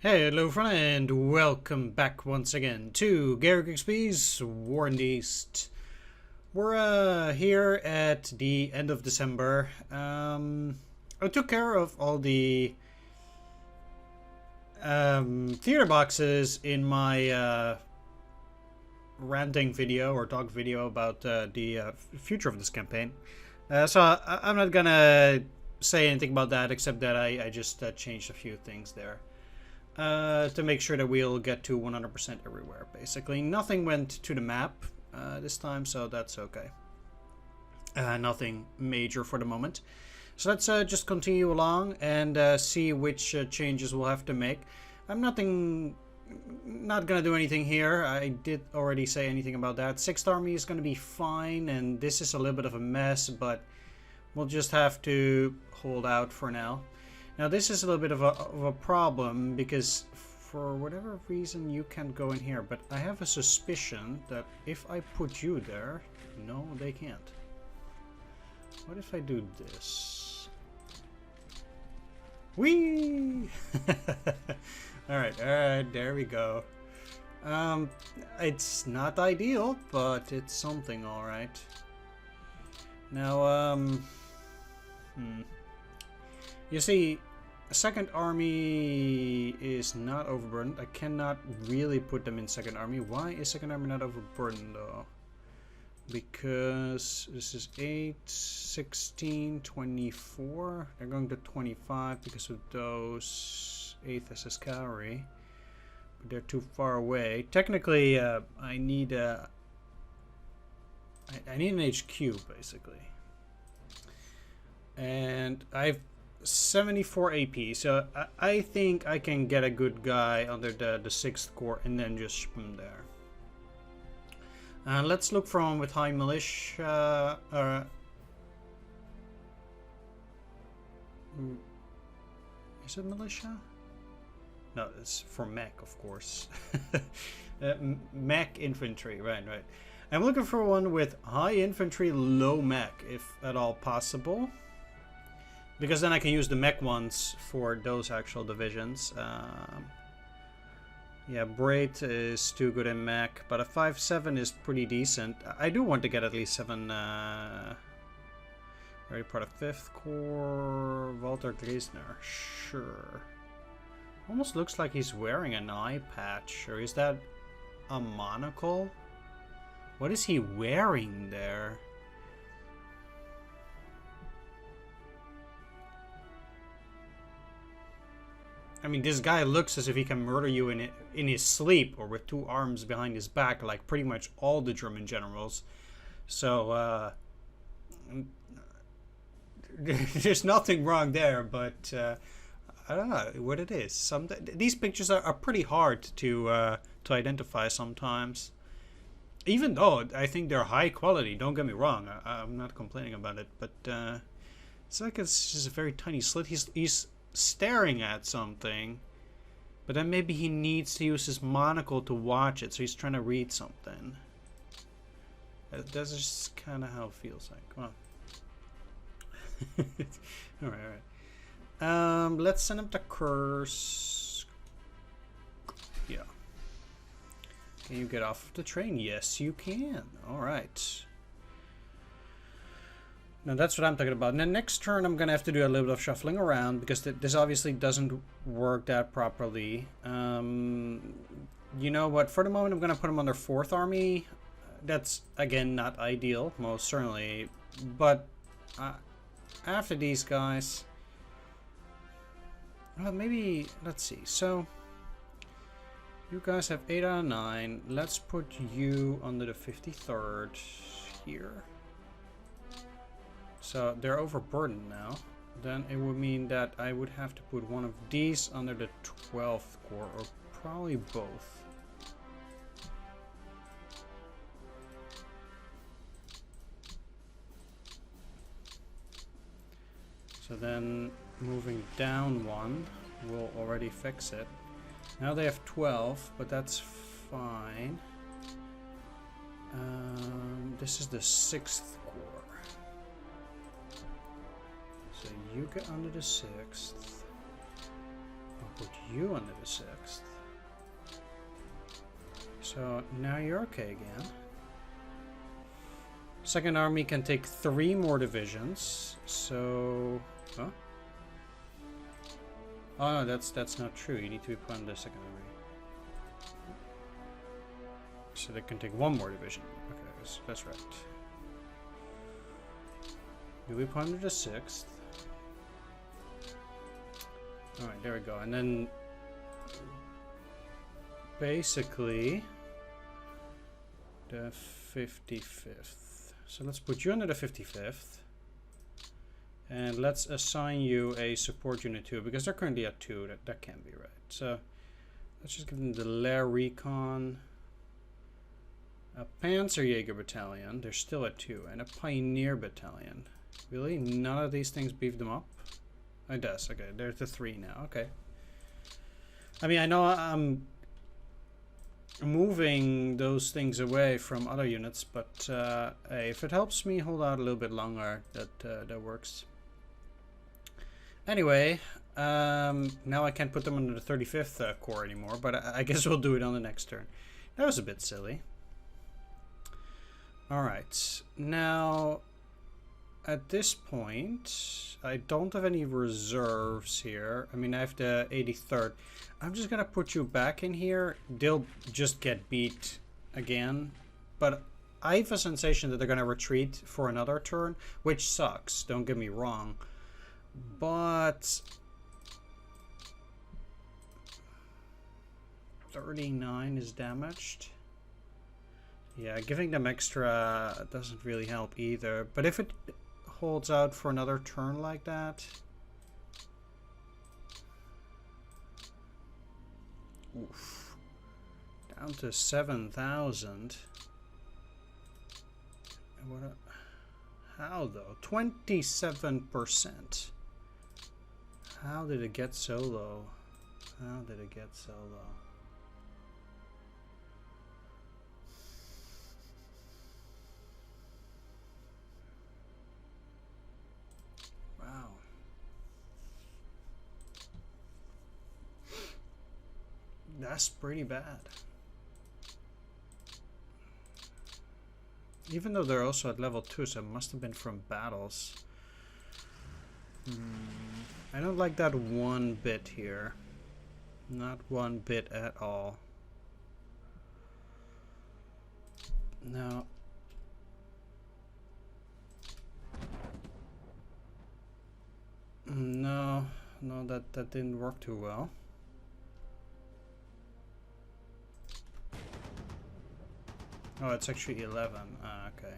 Hello friend, and welcome back once again to Gary Grigsby's War in the East. We're here at the end of December. I took care of all the theater boxes in my ranting video or talk video about the future of this campaign. So I'm not gonna say anything about that except that I just changed a few things there. To make sure that we'll get to 100% everywhere, basically. Nothing went to the map this time, so that's okay. Nothing major for the moment. So let's just continue along and see which changes we'll have to make. I'm not gonna do anything here. I did already say anything about that. 6th Army is gonna be fine, and this is a little bit of a mess, but we'll just have to hold out for now. Now this is a little bit of a problem because for whatever reason you can't go in here, but I have a suspicion that if I put you there, no, they can't. What if I do this? Whee! Alright, there we go. It's not ideal, but it's something, alright. Now, you see, 2nd Army is not overburdened. I cannot really put them in 2nd Army. Why is 2nd Army not overburdened though? Because this is 8, 16, 24. They're going to 25 because of those 8th SS Cavalry. But they're too far away. Technically, I need an HQ basically. And I've 74 AP, so I think I can get a good guy under the 6th Corps and then just ship him there. Let's look for one with high militia. Is it militia? No, it's for mech, of course. Mech infantry, right. I'm looking for one with high infantry, low mech, if at all possible. Because then I can use the mech ones for those actual divisions. Yeah, Braid is too good in mech, but a 5-7 is pretty decent. I do want to get at least 7. Already part of 5th Corps. Walter Grisner, sure. Almost looks like he's wearing an eye patch, or is that a monocle? What is he wearing there? I mean, this guy looks as if he can murder you in his sleep or with 2 arms behind his back, like pretty much all the German generals. So, there's nothing wrong there, but I don't know what it is. These pictures are pretty hard to identify sometimes. Even though I think they're high quality, don't get me wrong, I'm not complaining about it, but it's like it's just a very tiny slit. He's staring at something, but then maybe he needs to use his monocle to watch it, so he's trying to read something. That's just kind of how it feels like. Come on. Alright. Let's send him to Kursk. Yeah. Can you get off of the train? Yes, you can. Alright. Now that's what I'm talking about. And then next turn I'm going to have to do a little bit of shuffling around because this obviously doesn't work that properly. You know what? For the moment I'm going to put him under 4th Army. That's, again, not ideal, most certainly. But after these guys... Well, maybe... Let's see. So, you guys have 8 out of 9. Let's put you under the 53rd here. So they're overburdened now. Then it would mean that I would have to put one of these under the 12th Corps, or probably both. So then moving down 1 will already fix it. Now they have 12, but that's fine. This is the 6th Corps. So you get under the 6th. put you under the 6th. So now you're okay again. Second army can take 3 more divisions. So, huh? Oh no, that's not true. You need to be put on the second army. So they can take 1 more division. Okay, that's right. You be put under the 6th. Alright, there we go. And then basically the 55th. So let's put you under the 55th. And let's assign you a support unit too, because they're currently at 2. That can't be right. So let's just give them the Lair Recon, a Panzerjäger Battalion. They're still at 2, and a Pioneer Battalion. Really? None of these things beefed them up? It does. Okay, there's the 3 now. Okay. I mean, I know I'm moving those things away from other units, but hey, if it helps me hold out a little bit longer, that works. Anyway, now I can't put them under the 35th Corps anymore, but I guess we'll do it on the next turn. That was a bit silly. Alright, now at this point, I don't have any reserves here. I mean, I have the 83rd. I'm just gonna put you back in here. They'll just get beat again. But I have a sensation that they're gonna retreat for another turn, which sucks, don't get me wrong. But 39 is damaged. Yeah, giving them extra doesn't really help either. But if it holds out for another turn like that. Oof. Down to 7,000. How though? 27%. How did it get so low? How did it get so low? Wow. That's pretty bad. Even though they're also at level 2, so it must have been from battles. I don't like that one bit here. Not one bit at all. No. No, that didn't work too well. Oh, it's actually 11. Okay.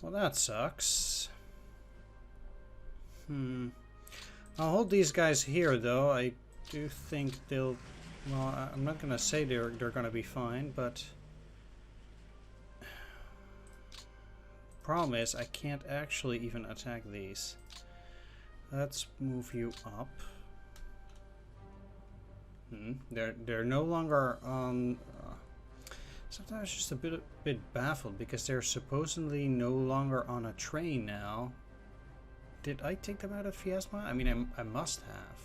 Well, that sucks. I'll hold these guys here, though. I do think they'll... Well, I'm not gonna say they're gonna be fine, but... Problem is, I can't actually even attack these. Let's move you up. They're no longer on... Sometimes just a bit baffled because they're supposedly no longer on a train now. Did I take them out of Fiesma? I mean, I must have.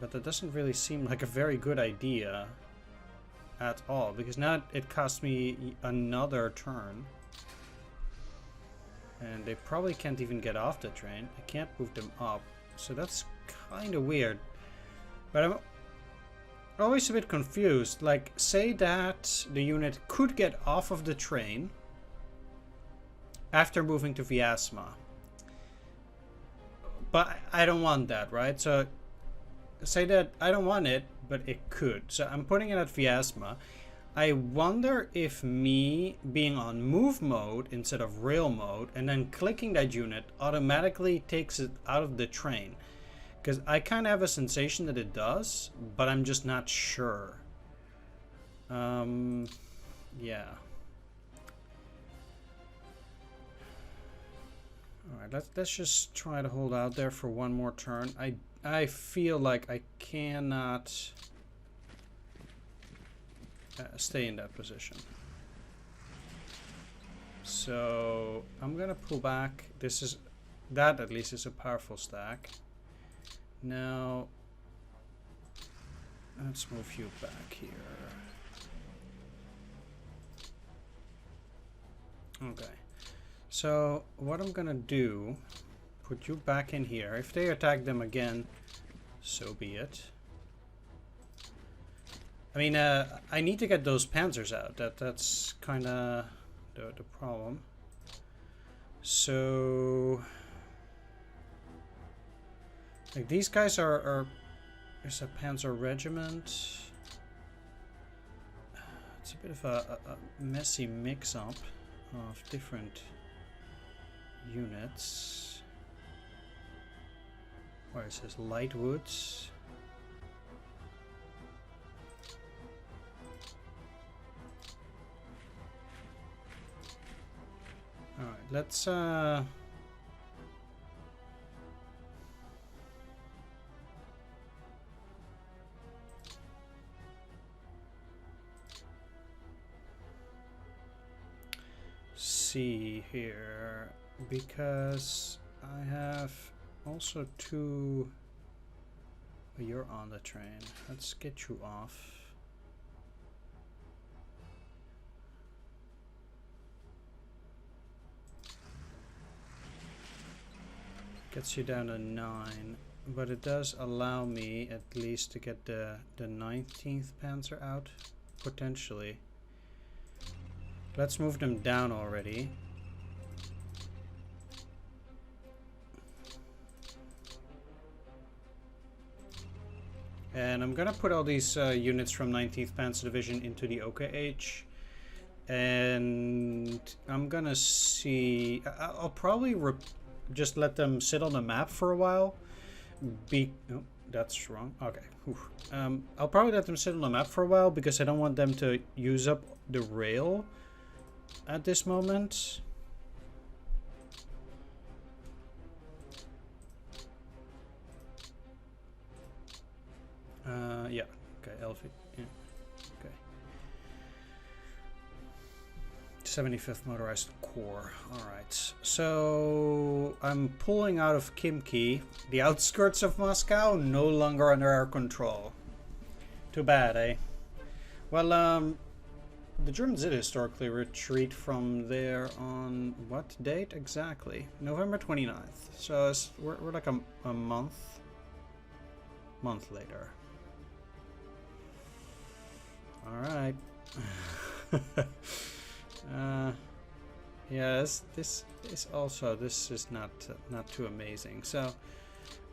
But that doesn't really seem like a very good idea at all, because now it costs me another turn. And they probably can't even get off the train. I can't move them up. So that's kind of weird. But I'm always a bit confused. Like, say that the unit could get off of the train after moving to Viasma. But I don't want that, right? So say that I don't want it, but it could. So I'm putting it at Viasma. I wonder if me being on move mode instead of rail mode and then clicking that unit automatically takes it out of the train. Because I kind of have a sensation that it does, but I'm just not sure. Yeah. Alright, let's just try to hold out there for one more turn. I feel like I cannot stay in that position. So I'm gonna pull back. This is That at least is a powerful stack. Now, let's move you back here. Okay. So, what I'm gonna do, put you back in here. If they attack them again, so be it. I mean, I need to get those panzers out. That's kind of the problem. So, like these guys are there's a panzer regiment. It's a bit of a messy mix-up of different units. Where it says light woods. Alright, let's see here, because I have also two. You're on the train. Let's get you off. Gets you down to 9, but it does allow me at least to get the 19th Panzer out, potentially. Let's move them down already. And I'm gonna put all these units from 19th Panzer Division into the OKH. And I'm gonna see... I'll probably just let them sit on the map for a while. Oh, that's wrong. Okay. I'll probably let them sit on the map for a while because I don't want them to use up the rail at this moment. Yeah. Okay. Elfi. Yeah. Okay. 75th Motorized Corps. Alright. So I'm pulling out of Kimki. The outskirts of Moscow no longer under our control. Too bad, eh? Well, the Germans did historically retreat from there on what date exactly? November 29th. So we're like a month later. Alright. Yeah, this is not too amazing. So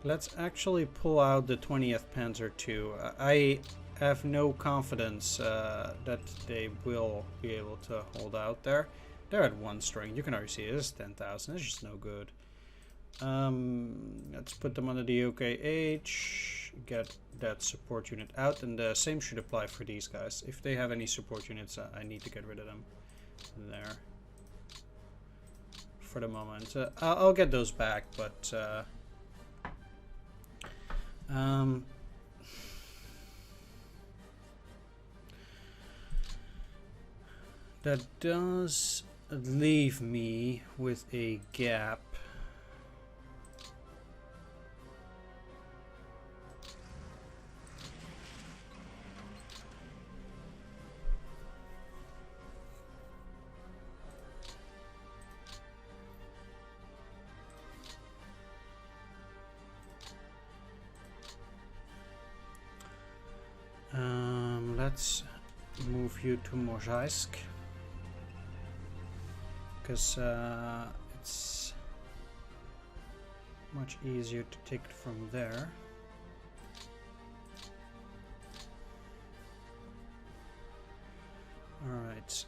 let's actually pull out the 20th Panzer II. I have no confidence that they will be able to hold out there. They're at 1 string. You can already see it is 10,000. It's just no good. Let's put them under the OKH. Get that support unit out, and the same should apply for these guys. If they have any support units, I need to get rid of them there for the moment. I'll get those back, but that does leave me with a gap. Let's move you to Mozhaisk, because it's much easier to take it from there. Alright.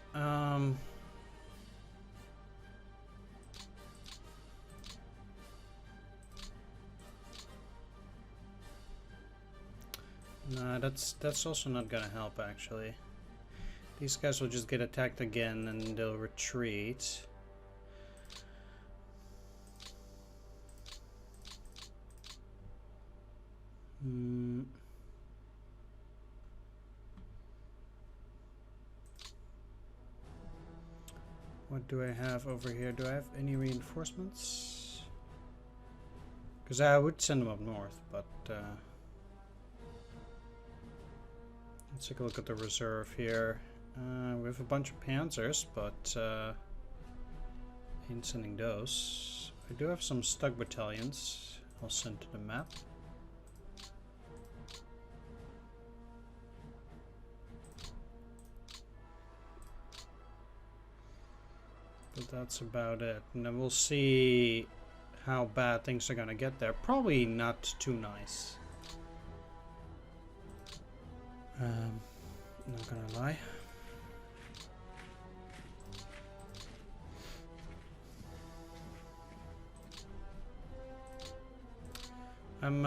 No, that's also not gonna help, actually. These guys will just get attacked again and they'll retreat. What do I have over here? Do I have any reinforcements? Because I would send them up north, but let's take a look at the reserve here. We have a bunch of panzers, but ain't sending those. I do have some Stug battalions. I'll send to the map. But that's about it. And then we'll see how bad things are gonna get there. Probably not too nice. Not gonna lie. I'm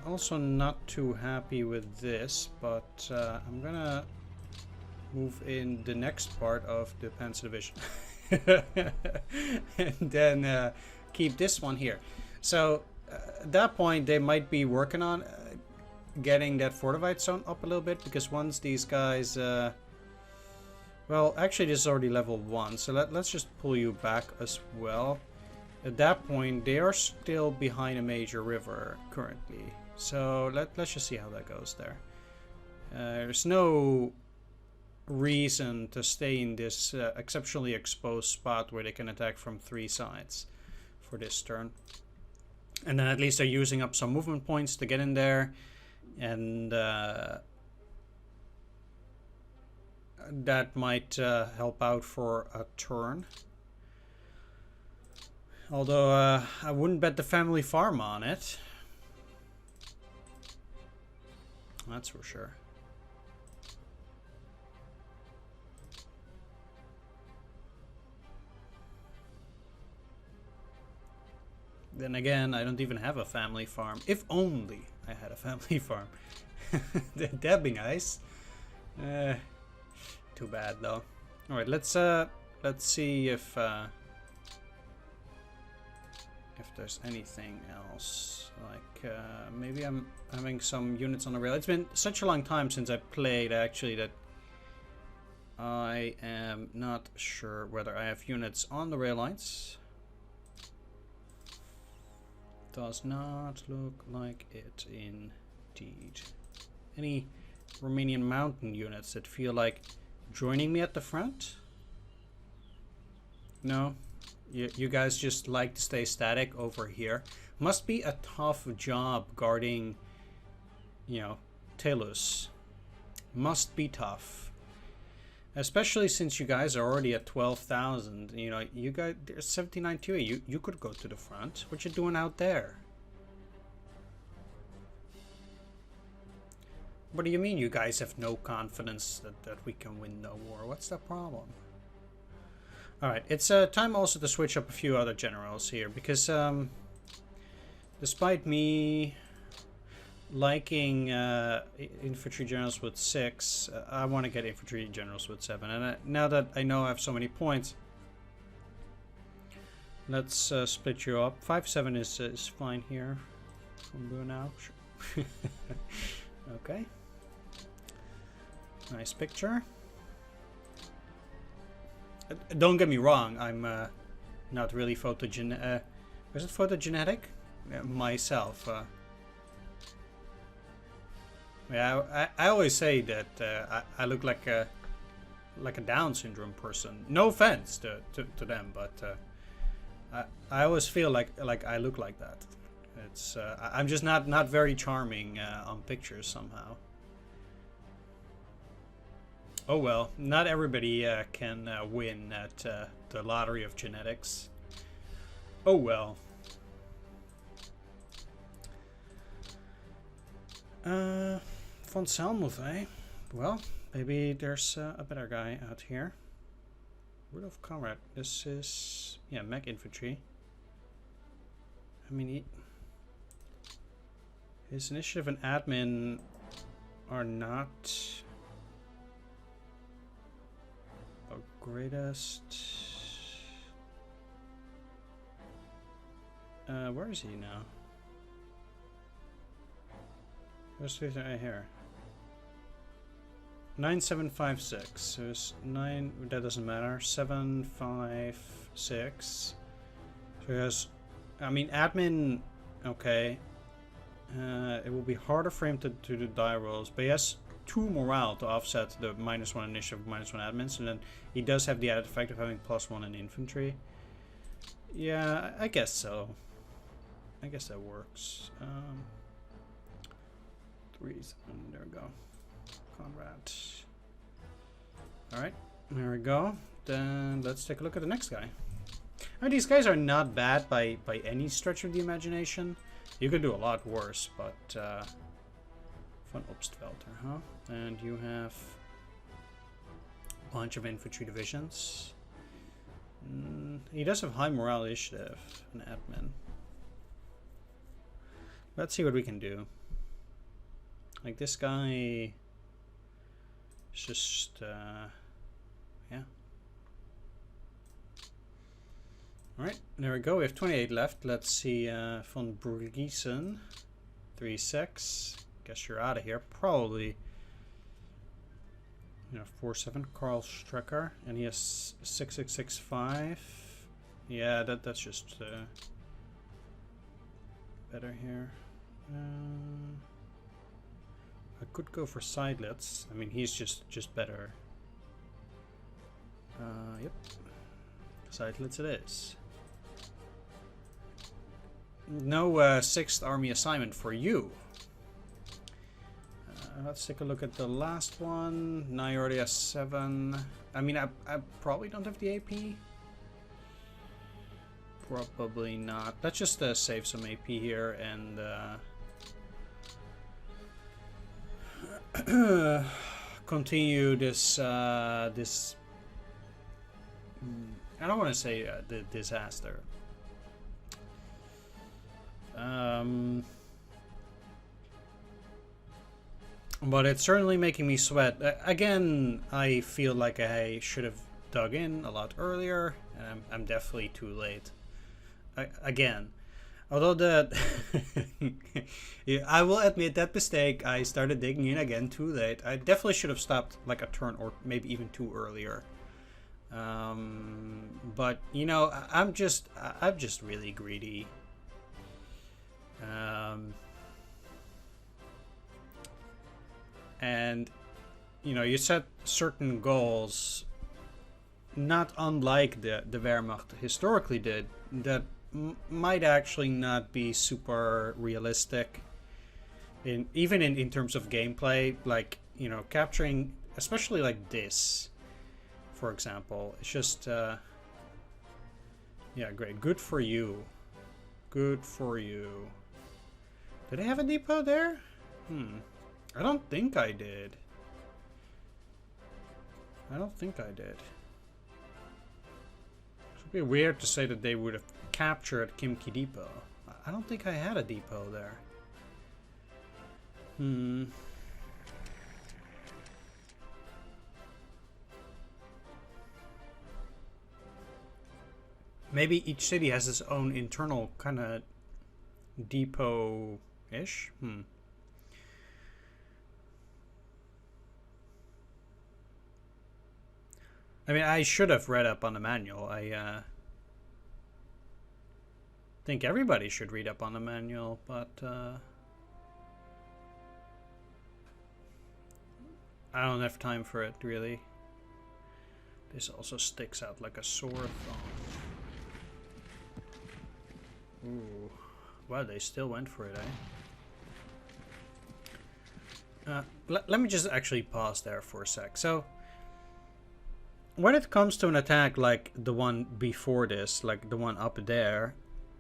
also not too happy with this, but I'm gonna move in the next part of the Panzer Division. And then keep this one here. So at that point they might be working on getting that fortified zone up a little bit, because once these guys well, actually this is already level 1, so let's just pull you back as well. At that point they are still behind a major river currently, so let's just see how that goes there. There's no reason to stay in this exceptionally exposed spot where they can attack from 3 sides for this turn. And then at least they're using up some movement points to get in there, and that might help out for a turn. Although I wouldn't bet the family farm on it. That's for sure. Then again, I don't even have a family farm. If only I had a family farm. That'd be nice. Too bad though. All right, let's see if there's anything else. Like maybe I'm having some units on the rail. It's been such a long time since I played actually that I am not sure whether I have units on the rail lines. Does not look like it indeed. Any Romanian mountain units that feel like joining me at the front? No? You guys just like to stay static over here. Must be a tough job guarding, you know, Telus. Must be tough. Especially since you guys are already at 12,000. You know, you guys, there's 79 2A. You could go to the front. What you doing out there? What do you mean you guys have no confidence that we can win the war? What's the problem? Alright, it's time also to switch up a few other generals here, because despite me liking infantry generals with 6, I want to get infantry generals with 7. And now that I know I have so many points, let's split you up. 5-7 is fine here. I'm doing now. Sure. Okay. Nice picture. Don't get me wrong, I'm not really photogenetic. Is it photogenetic? Myself. Yeah, I always say that I look like a Down syndrome person. No offense to them, but I always feel like I look like that. It's I'm just not very charming on pictures somehow. Oh well, not everybody can win at the lottery of genetics. Oh well. Von Salmuth, eh? Well, maybe there's a better guy out here. Rudolf Conrad. This is, yeah, mech infantry. I mean, his initiative and admin are not our greatest. Where is he now? Where's he right here? 9756. So it's 9. That doesn't matter. 756. So he has. I mean, admin Okay. It will be harder for him to do the die rolls, but he has 2 morale to offset the -1 initiative, -1 admins, and then he does have the added effect of having +1 in infantry. Yeah, I guess so. I guess that works. 3s, and there we go. Conrad. Alright, there we go. Then let's take a look at the next guy. I mean, these guys are not bad by any stretch of the imagination. You could do a lot worse, but Von Obstfelder, huh? And you have a bunch of infantry divisions. He does have high morale initiative and admin. Let's see what we can do. Like this guy is just yeah. Alright, there we go. We have 28 left. Let's see, Von Burgisen, 3-6. Guess you're out of here. Probably, 4-7. Carl Strecker, and he has 6-6-6-5. Yeah, that's just better here. I could go for Seidlitz. I mean, he's just better. Yep. Seidlitz it is. No 6th Army assignment for you. Let's take a look at the last one. Now you already have 7. I mean, I probably don't have the AP. Probably not. Let's just save some AP here and continue this this. I don't want to say the disaster. But it's certainly making me sweat. Again, I feel like I should have dug in a lot earlier, and I'm definitely too late. Again, although yeah, I will admit that mistake. I started digging in again too late. I definitely should have stopped like a turn or maybe even 2 earlier. But I'm just really greedy. And you set certain goals, not unlike the Wehrmacht historically did, that might actually not be super realistic even in terms of gameplay. Like capturing, especially like this, for example, it's just yeah, great. Good for you. Good for you. Did I have a depot there? I don't think I did. I don't think I did. It would be weird to say that they would have captured Kimki Depot. I don't think I had a depot there. Maybe each city has its own internal kind of depot-ish? I mean, I should have read up on the manual. I think everybody should read up on the manual, but I don't have time for it, really. This also sticks out like a sore thumb. Ooh. Wow, they still went for it, eh? Let me just actually pause there for a sec. So, when it comes to an attack like the one before this, like the one up there,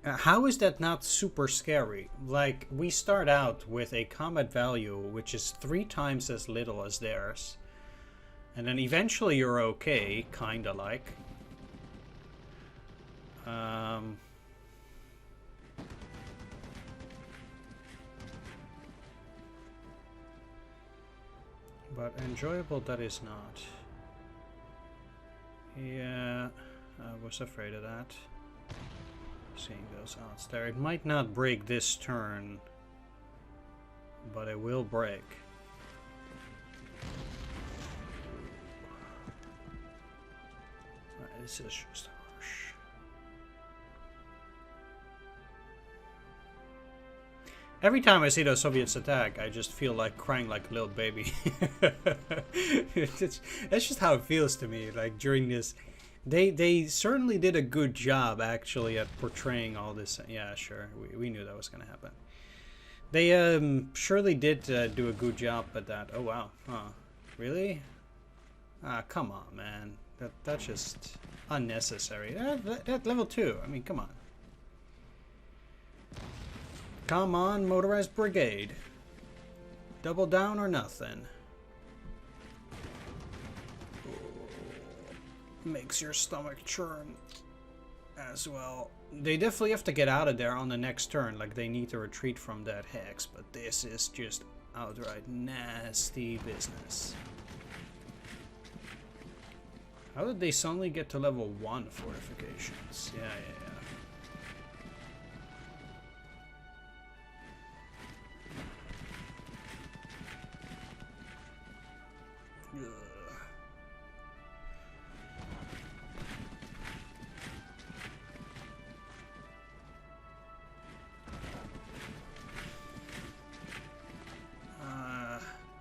how is that not super scary? Like, we start out with a combat value which is 3 times as little as theirs. And then eventually you're okay, kinda like. But enjoyable that is not. Yeah, I was afraid of that. Seeing those odds there. It might not break this turn, but it will break. This is just harsh. Every time I see the Soviets attack, I just feel like crying like a little baby. That's just how it feels to me. Like during this, they certainly did a good job actually at portraying all this. Yeah, sure, we knew that was gonna happen. They surely did do a good job at that. Oh wow, huh? Really? Ah, come on, man. That's just unnecessary. That level 2. I mean, come on. Come on, motorized brigade. Double down or nothing. Makes your stomach churn as well. They definitely have to get out of there on the next turn. Like, they need to retreat from that hex. But this is just outright nasty business. How did they suddenly get to level 1 fortifications? Yeah.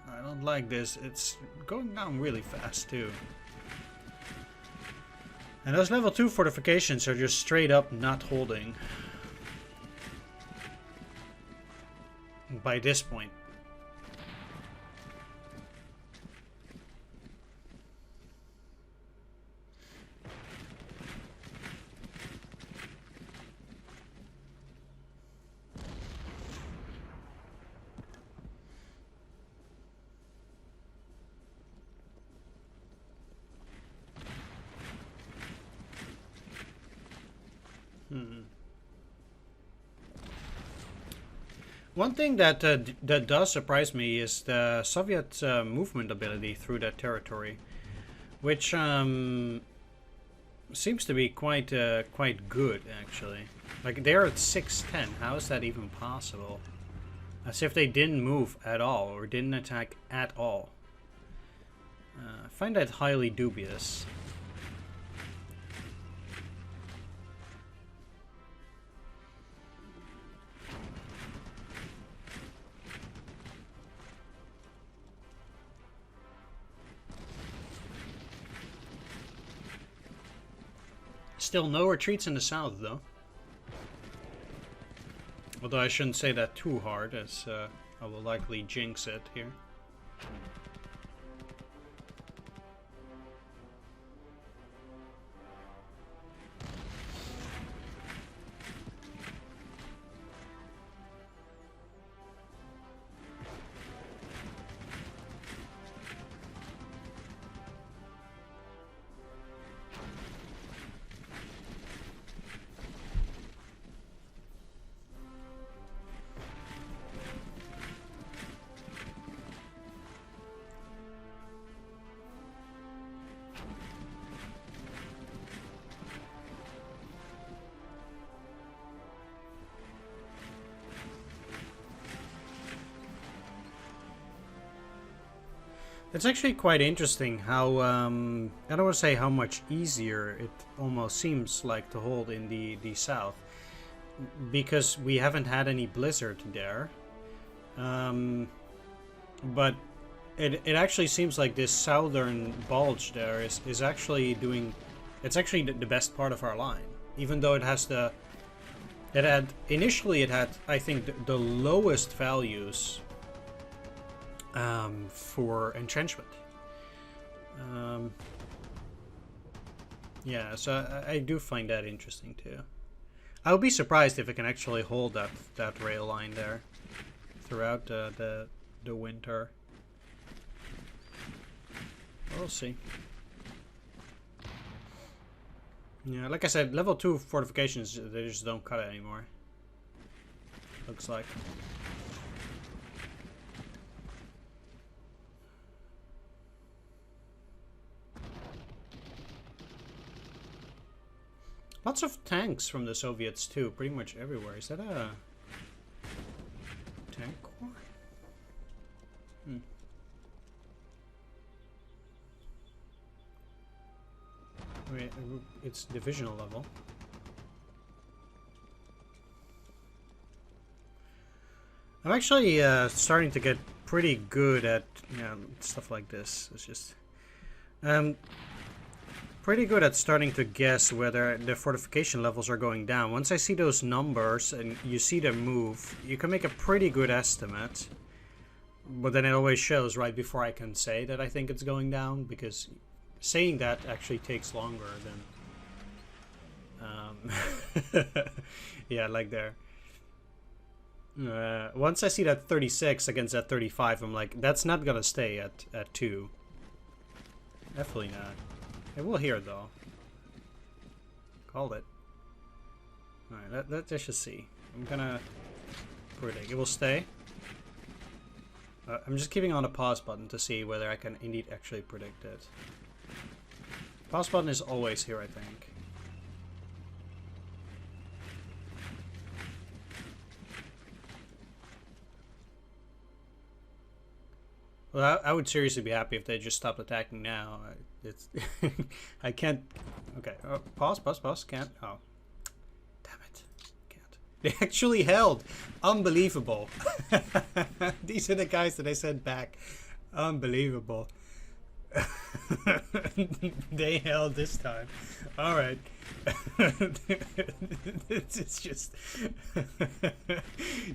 I don't like this. It's going down really fast too. And those level 2 fortifications are just straight up not holding. By this point. One thing that that does surprise me is the Soviet movement ability through that territory, which seems to be quite good actually. Like they're at 610. How is that even possible? As if they didn't move at all or didn't attack at all. I find that highly dubious. Still no retreats in the south, though. Although I shouldn't say that too hard, as I will likely jinx it here. It's actually quite interesting how, I don't want to say how much easier it almost seems like to hold in the south. Because we haven't had any blizzard there. But it actually seems like this southern bulge there is actually doing... It's actually the best part of our line. Even though it has the... Initially it had, I think, the lowest values... for entrenchment. Yeah, so I do find that interesting too. I would be surprised if it can actually hold that rail line there throughout the winter. We'll see. Yeah, like I said, level 2 fortifications, they just don't cut it anymore. Looks like. Lots of tanks from the Soviets too, pretty much everywhere. Is that a tank corps? Wait, it's divisional level. I'm actually starting to get pretty good at stuff like this. It's just pretty good at starting to guess whether the fortification levels are going down. Once I see those numbers and you see them move, you can make a pretty good estimate. But then it always shows right before I can say that I think it's going down, because saying that actually takes longer than... yeah, like there. Once I see that 36 against that 35, I'm like, that's not gonna stay at 2. Definitely not. It will here though. Called it. Alright, let's just see. I'm gonna predict. It will stay. I'm just keeping on the pause button to see whether I can indeed actually predict it. Pause button is always here, I think. Well, I would seriously be happy if they just stopped attacking now. It's I can't. Okay, pause. Can't. Oh, damn it! Can't. They actually held. Unbelievable. These are the guys that I sent back. Unbelievable. They held this time. All right. It's just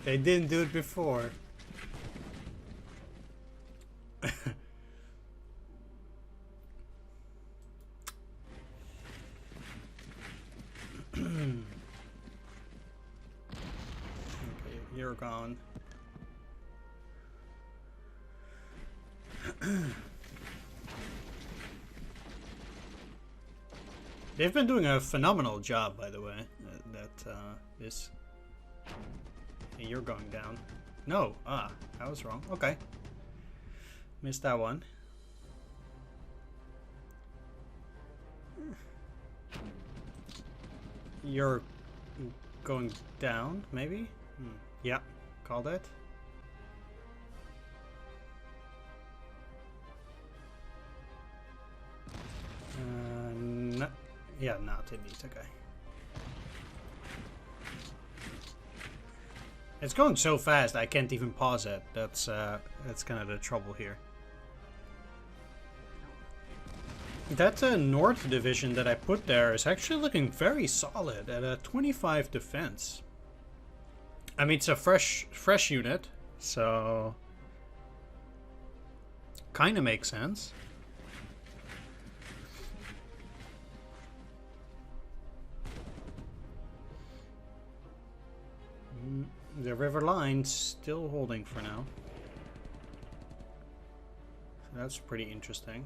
they didn't do it before. Okay, you're gone. They've been doing a phenomenal job, by the way. This. Hey, you're going down. No, I was wrong. Okay. Missed that one. You're going down, maybe? Yeah, called it. No, yeah, not indeed. Okay. It's going so fast I can't even pause it. That's kind of the trouble here. That North division that I put there is actually looking very solid at a 25 defense. I mean, it's a fresh unit, so kind of makes sense. The river line's still holding for now. So that's pretty interesting.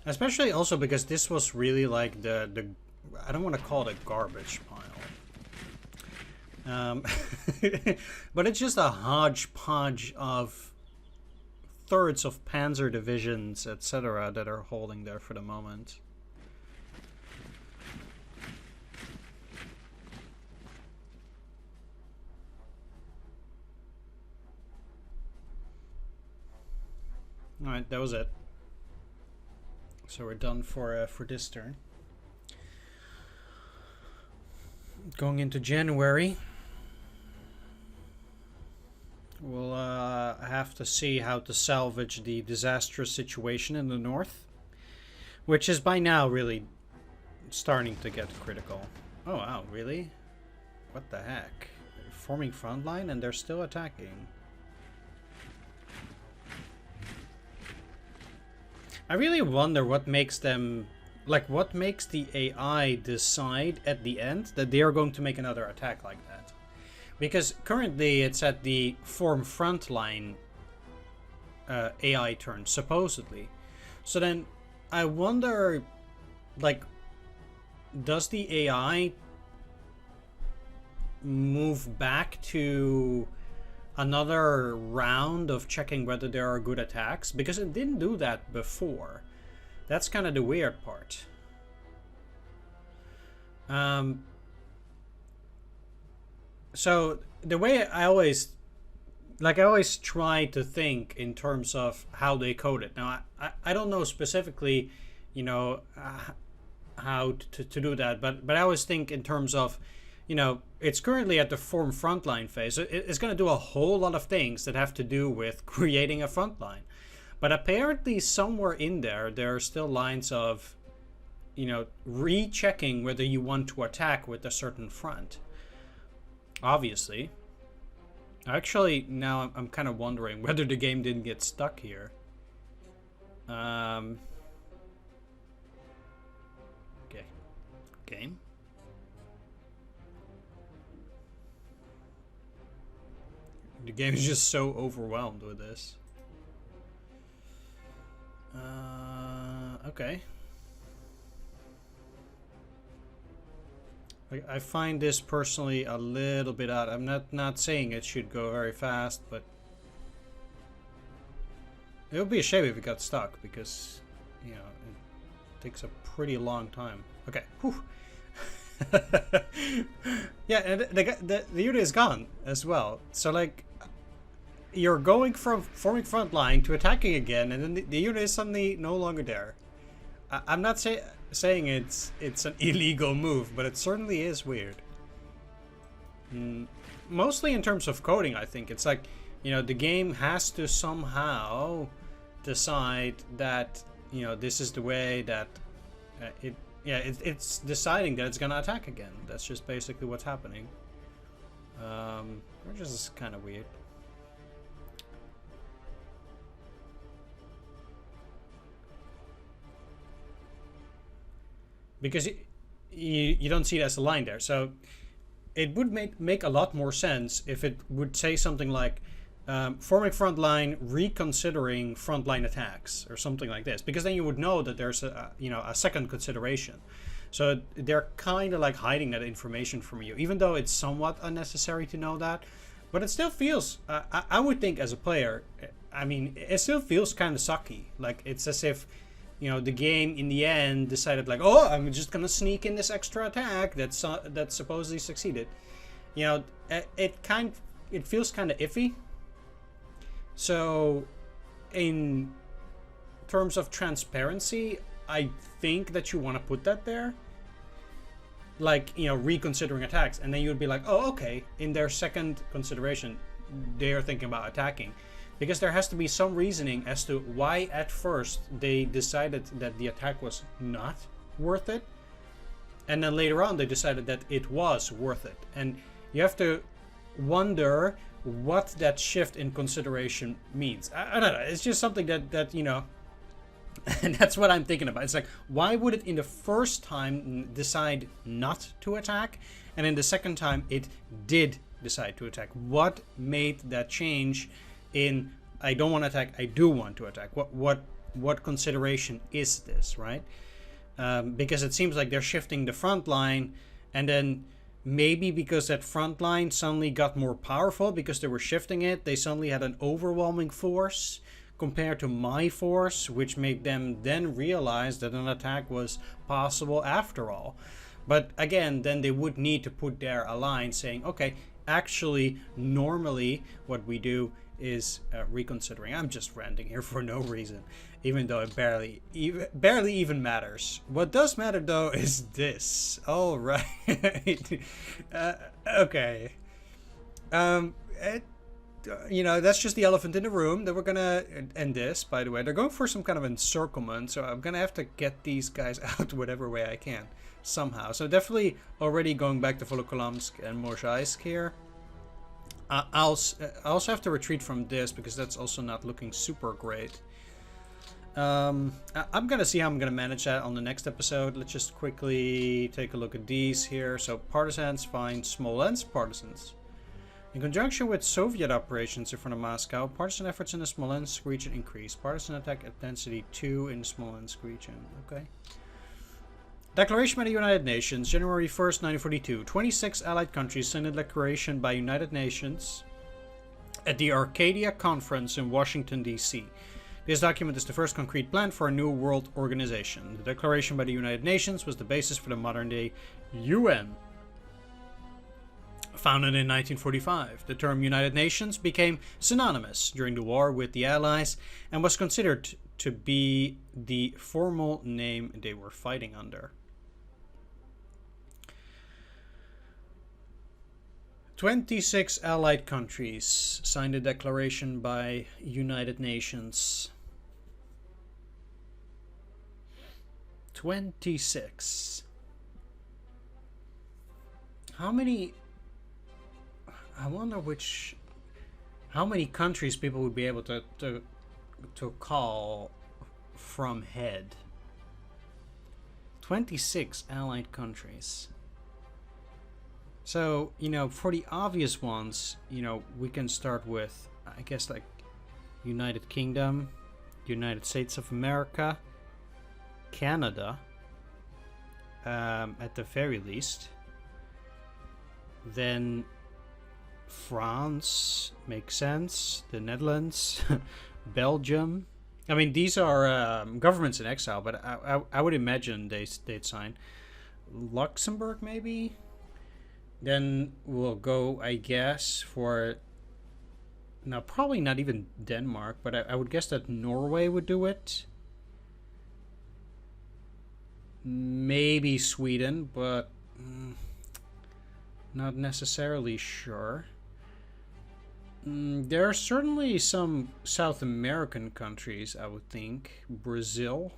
Especially also because this was really like the I don't want to call it a garbage pile. But it's just a hodgepodge of thirds of panzer divisions, etc., that are holding there for the moment. Alright, that was it. So we're done for this turn. Going into January, we'll have to see how to salvage the disastrous situation in the north, which is by now really starting to get critical. Oh wow, really? What the heck? Forming front line and they're still attacking. I really wonder what makes them, like, what makes the AI decide at the end that they are going to make another attack like that. Because currently it's at the form frontline AI turn, supposedly. So then I wonder, like, does the AI move back to another round of checking whether there are good attacks? Because it didn't do that before. That's kind of the weird part. So the way I always try to think in terms of how they code it. Now I don't know specifically, you know, how to do that, but I always think in terms of, it's currently at the form frontline phase. So it's going to do a whole lot of things that have to do with creating a frontline. But apparently somewhere in there are still lines of, rechecking whether you want to attack with a certain front. Obviously. Actually, now I'm kind of wondering whether the game didn't get stuck here. Okay. Game. The game is just so overwhelmed with this. Okay. I find this personally a little bit odd. I'm not saying it should go very fast, but it would be a shame if it got stuck because, it takes a pretty long time. Okay. Whew. Yeah, and the unit is gone as well. So like, you're going from forming front line to attacking again, and then the unit is suddenly no longer there. I'm not saying it's an illegal move, but it certainly is weird. Mostly in terms of coding, I think it's like, the game has to somehow decide that this is the way that it's deciding that it's gonna attack again. That's just basically what's happening, which is kind of weird. Because you don't see it as a line there. So it would make a lot more sense if it would say something like forming front line, reconsidering frontline attacks, or something like this. Because then you would know that there's a second consideration. So they're kind of like hiding that information from you, even though it's somewhat unnecessary to know that. But it still feels, I would think as a player, I mean, it still feels kind of sucky. Like it's as if, the game in the end decided like, oh, I'm just gonna sneak in this extra attack that supposedly succeeded. It feels kind of iffy. So, in terms of transparency, I think that you want to put that there. Like, reconsidering attacks, and then you'd be like, oh, okay. In their second consideration, they are thinking about attacking. Because there has to be some reasoning as to why at first they decided that the attack was not worth it. And then later on they decided that it was worth it. And you have to wonder what that shift in consideration means. I don't know. It's just something that and that's what I'm thinking about. It's like, why would it in the first time decide not to attack? And in the second time it did decide to attack. What made that change in I don't want to attack, I do want to attack? What consideration is this, right? Because it seems like they're shifting the front line, and then maybe because that front line suddenly got more powerful because they were shifting it, they suddenly had an overwhelming force compared to my force, which made them then realize that an attack was possible after all. But again, then they would need to put there a line saying, okay, actually, normally what we do is reconsidering. I'm just ranting here for no reason, even though it barely even matters. What does matter though is this. All right. Okay. That's just the elephant in the room that we're gonna end this. By the way, they're going for some kind of encirclement, so I'm gonna have to get these guys out whatever way I can somehow. So definitely already going back to Volokolamsk and Mozhaisk here. I also have to retreat from this because that's also not looking super great. I'm gonna see how I'm gonna manage that on the next episode. Let's just quickly take a look at these here. So partisans find Smolensk partisans. In conjunction with Soviet operations in front of Moscow, partisan efforts in the Smolensk region increased. Partisan attack intensity 2 in the Smolensk region. Okay. Declaration by the United Nations, January 1st, 1942. 26 allied countries signed a declaration by United Nations at the Arcadia Conference in Washington, D.C. This document is the first concrete plan for a new world organization. The declaration by the United Nations was the basis for the modern-day UN. Founded in 1945, the term United Nations became synonymous during the war with the Allies and was considered to be the formal name they were fighting under. 26 allied countries signed a declaration by United Nations. 26. How many... I wonder how many countries people would be able to call from head. 26 allied countries. So, you know, for the obvious ones, you know, we can start with, I guess, like United Kingdom, United States of America, Canada, at the very least. Then France makes sense. The Netherlands, Belgium. I mean, these are governments in exile, but I would imagine they'd sign. Luxembourg, maybe. Then we'll go, I guess, for... Now, probably not even Denmark, but I would guess that Norway would do it. Maybe Sweden, but not necessarily sure. There are certainly some South American countries, I would think. Brazil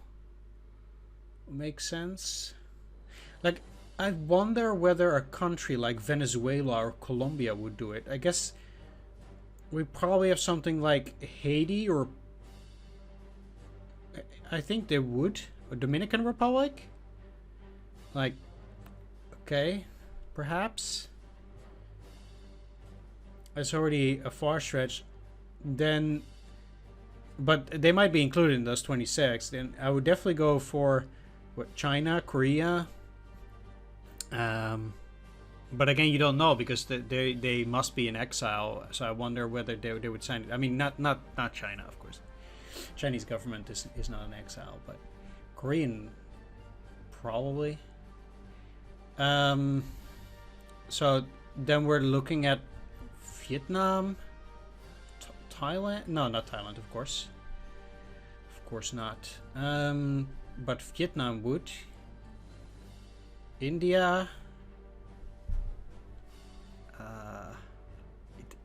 makes sense. Like, I wonder whether a country like Venezuela or Colombia would do it. I guess we probably have something like Haiti, or I think they would. Or Dominican Republic? Like, okay, perhaps. It's already a far stretch. Then, but they might be included in those 26. Then I would definitely go for what, China, Korea. But again, you don't know because they must be in exile. So I wonder whether they would sign it. I mean, not China, of course. Chinese government is not in exile, but Korean probably. So then we're looking at Vietnam, Thailand. No, not Thailand, of course. Of course not. But Vietnam would. India.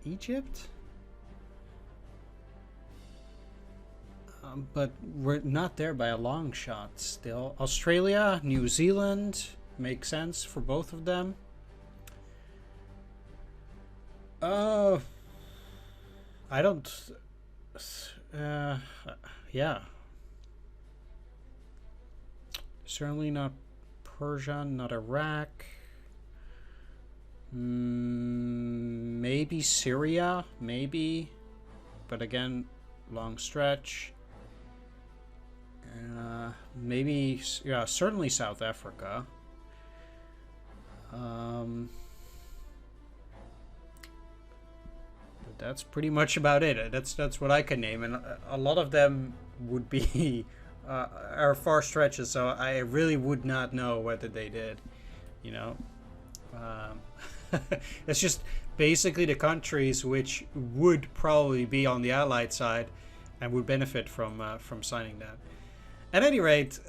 Egypt. But we're not there by a long shot still. Australia, New Zealand. Makes sense for both of them. I don't... yeah. Certainly not Persia, not Iraq. Maybe Syria, maybe. But again, long stretch. Maybe, yeah, certainly South Africa. But that's pretty much about it. That's what I can name, and a lot of them would be are far stretches. So I really would not know whether they did. You know, it's just basically the countries which would probably be on the Allied side and would benefit from signing that. At any rate,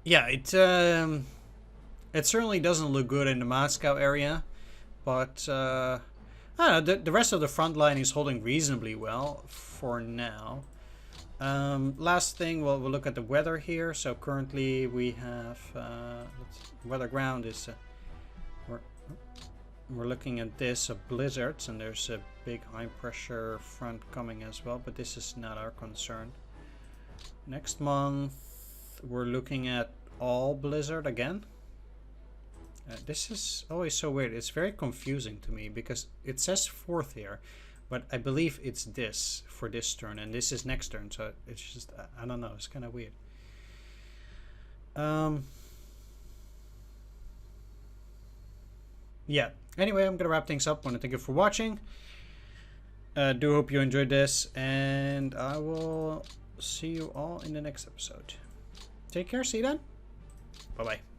yeah, it certainly doesn't look good in the Moscow area, but I don't know, the rest of the front line is holding reasonably well for now. Last thing, we'll look at the weather here. So currently we have weather ground is we're looking at this blizzards, and there's a big high pressure front coming as well, but this is not our concern. Next month we're looking at all blizzard again. This is always so weird. It's very confusing to me because it says 4th here, but I believe it's this for this turn, and this is next turn, so it's just, I don't know, it's kind of weird. Yeah, anyway, I'm gonna wrap things up. I want to thank you for watching. Do hope you enjoyed this, and I will see you all in the next episode. Take care, see you then. Bye bye.